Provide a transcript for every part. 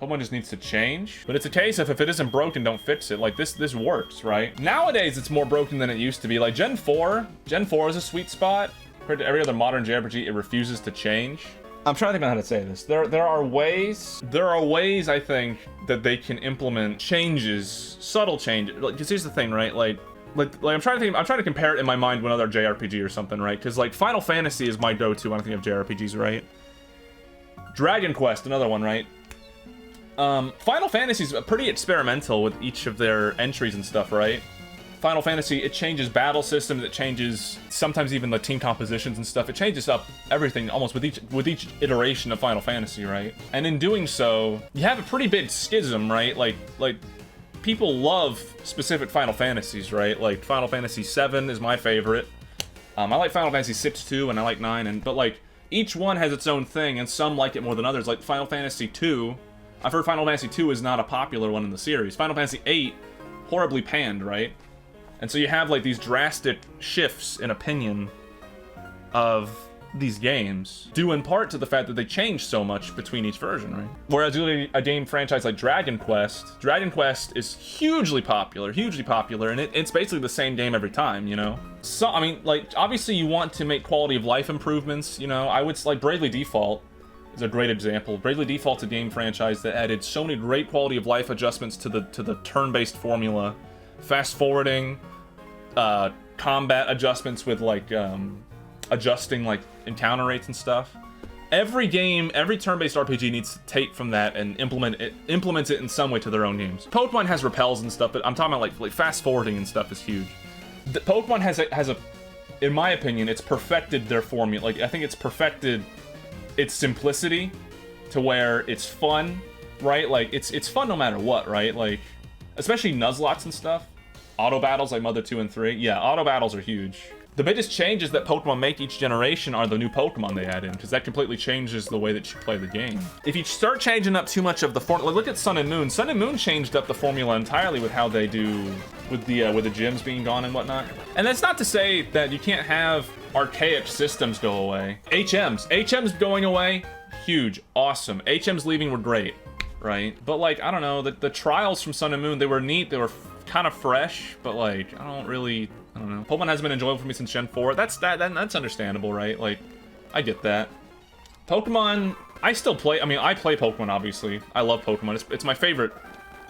Pokemon just needs to change. But it's a case of if it isn't broken, don't fix it. Like, this works, right? Nowadays, it's more broken than it used to be. Like, Gen 4 is a sweet spot. Compared to every other modern JRPG, it refuses to change. I'm trying to think about how to say this. There are ways, I think, that they can implement changes, subtle changes. Like, 'cause here's the thing, right? Like I'm trying to compare it in my mind with another JRPG or something, right? Because like Final Fantasy is my go-to when I think of JRPGs, right? Dragon Quest, another one, right? Final Fantasy is pretty experimental with each of their entries and stuff, right? Final Fantasy, it changes battle systems, it changes sometimes even the team compositions and stuff. It changes up everything almost with each iteration of Final Fantasy, right? And in doing so, you have a pretty big schism, right? Like people love specific Final Fantasies, right? Like Final Fantasy 7 is my favorite. I like Final Fantasy 6 too, and I like 9, but like each one has its own thing, and some like it more than others. Like Final Fantasy 2, I've heard Final Fantasy 2 is not a popular one in the series. Final Fantasy 8, horribly panned, right? And so you have like these drastic shifts in opinion of these games, due in part to the fact that they change so much between each version, right? Whereas a game franchise like Dragon Quest is hugely popular, and it's basically the same game every time, you know? So, I mean, like, obviously you want to make quality of life improvements, you know? I would, like, Bravely Default is a great example. Bravely Default's a game franchise that added so many great quality of life adjustments to the turn-based formula, fast forwarding, combat adjustments with like adjusting like encounter rates and stuff. Every turn-based RPG needs to take from that and implements it in some way to their own games. Pokemon has repels and stuff, but I'm talking about like fast forwarding and stuff is huge. Pokemon has a, in my opinion, it's perfected their formula. Like I think it's perfected its simplicity to where it's fun, right? Like it's fun no matter what, right? Like especially Nuzlockes and stuff. Auto battles like Mother 2 and 3. Yeah, auto battles are huge. The biggest changes that Pokemon make each generation are the new Pokemon they add in, because that completely changes the way that you play the game. If you start changing up too much of the formula, look at Sun and Moon. Sun and Moon changed up the formula entirely with how they do with the gyms being gone and whatnot. And that's not to say that you can't have archaic systems go away. HMs going away, huge, awesome. HMs leaving were great, right? But like, I don't know, the trials from Sun and Moon, they were neat, they were kind of fresh, but like, I don't know. Pokemon hasn't been enjoyable for me since Gen 4. That's understandable, right? Like, I get that. Pokemon, I still play. I mean, I play Pokemon, obviously. I love Pokemon. It's my favorite.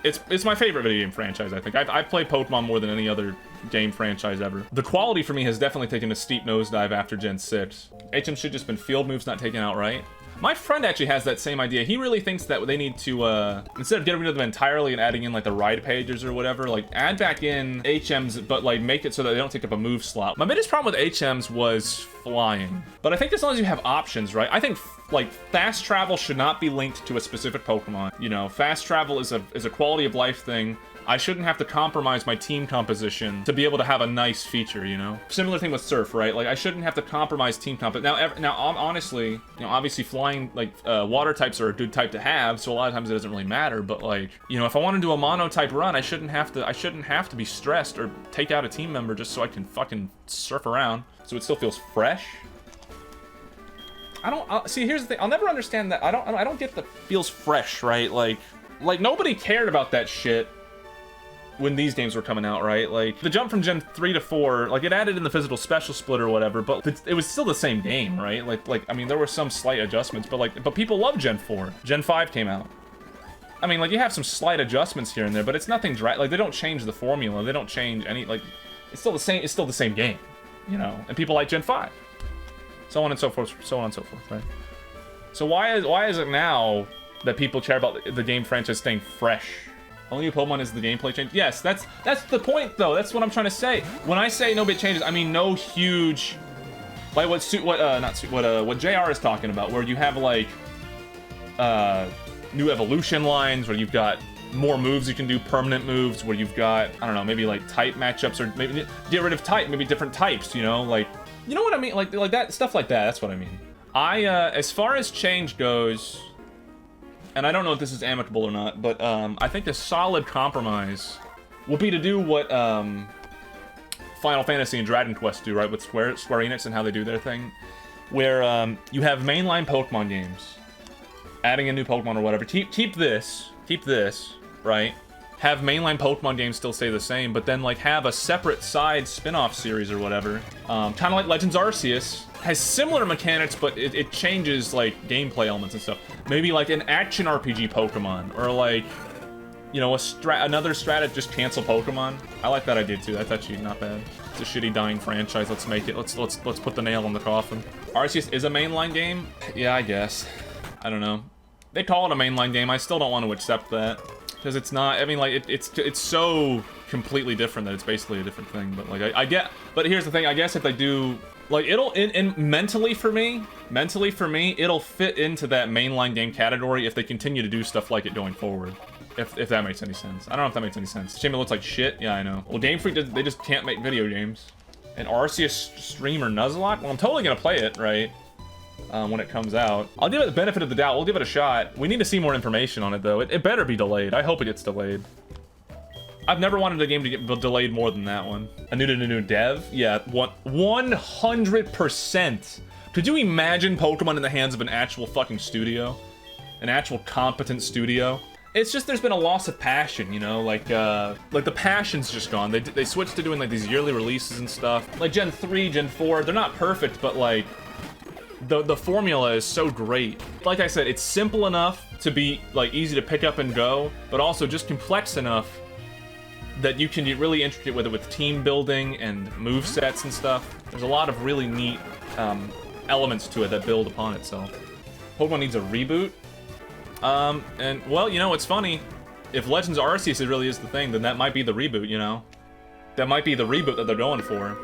It's my favorite video game franchise, I think. I play Pokemon more than any other game franchise ever. The quality for me has definitely taken a steep nosedive after Gen 6. HM should just been field moves not taken outright. My friend actually has that same idea. He really thinks that they need to, instead of getting rid of them entirely and adding in like the ride pages or whatever, like add back in HMs, but like make it so that they don't take up a move slot. My biggest problem with HMs was flying. But I think as long as you have options, right? I think like fast travel should not be linked to a specific Pokemon. You know, fast travel is a quality of life thing. I shouldn't have to compromise my team composition to be able to have a nice feature, you know? Similar thing with Surf, right? Like, I shouldn't have to compromise team comp. Now, honestly, you know, obviously flying, like, water types are a good type to have, so a lot of times it doesn't really matter, but, like, you know, if I want to do a mono-type run, I shouldn't have to be stressed or take out a team member just so I can fucking surf around, so it still feels fresh. See, here's the thing, I'll never understand that. I don't get the feels fresh, right? Like, nobody cared about that shit when these games were coming out, right? Like, the jump from Gen 3 to 4, like, it added in the physical special split or whatever, but it was still the same game, right? Like, I mean, there were some slight adjustments, but people love Gen 4. Gen 5 came out. I mean, like, you have some slight adjustments here and there, but it's nothing like, they don't change the formula, they don't change any, like, it's still the same game, you know? And people like Gen 5. So on and so forth, right? So why is it now that people care about the game franchise staying fresh? Only Pokemon is the gameplay change. Yes, that's the point though. That's what I'm trying to say. When I say no big changes, I mean no huge, like what JR is talking about, where you have like new evolution lines, where you've got more moves you can do, permanent moves, where you've got, I don't know, maybe like type matchups, or maybe get rid of type, maybe different types, you know, like, you know what I mean, like that stuff like that. That's what I mean. As far as change goes, and I don't know if this is amicable or not, but I think a solid compromise would be to do what Final Fantasy and Dragon Quest do, right, with Square Enix and how they do their thing, where you have mainline Pokemon games, adding a new Pokemon or whatever. Keep this, right? Have mainline Pokemon games still stay the same, but then like have a separate side spin-off series or whatever. Kind of like Legends Arceus. Has similar mechanics, but it changes like gameplay elements and stuff. Maybe like an action RPG Pokemon, or like, you know, another strat, just cancel Pokemon. I like that idea too. That's actually not bad. It's a shitty dying franchise. Let's make it. Let's put the nail in the coffin. Arceus is a mainline game. Yeah, I guess. I don't know. They call it a mainline game. I still don't want to accept that because it's not. I mean, like it's so completely different that it's basically a different thing. But like I get. But here's the thing. I guess if they do. Like, it'll, mentally for me, it'll fit into that mainline game category if they continue to do stuff like it going forward. If that makes any sense. I don't know if that makes any sense. Shame it looks like shit. Yeah, I know. Well, Game Freak, they just can't make video games. An Arceus streamer Nuzlocke? Well, I'm totally gonna play it, right? When it comes out. I'll give it the benefit of the doubt. We'll give it a shot. We need to see more information on it, though. It better be delayed. I hope it gets delayed. I've never wanted a game to get delayed more than that one. A new dev? Yeah, 100%. Could you imagine Pokemon in the hands of an actual fucking studio? An actual competent studio? It's just there's been a loss of passion, you know? Like the passion's just gone. They switched to doing like these yearly releases and stuff. Like Gen 3, Gen 4, they're not perfect, but like the formula is so great. Like I said, it's simple enough to be like easy to pick up and go, but also just complex enough that you can get really intricate with it, with team building and move sets and stuff. There's a lot of really neat elements to it that build upon itself. Pokemon needs a reboot. And well, you know, what's funny. If Legends Arceus really is the thing, then that might be the reboot, you know? That might be the reboot that they're going for.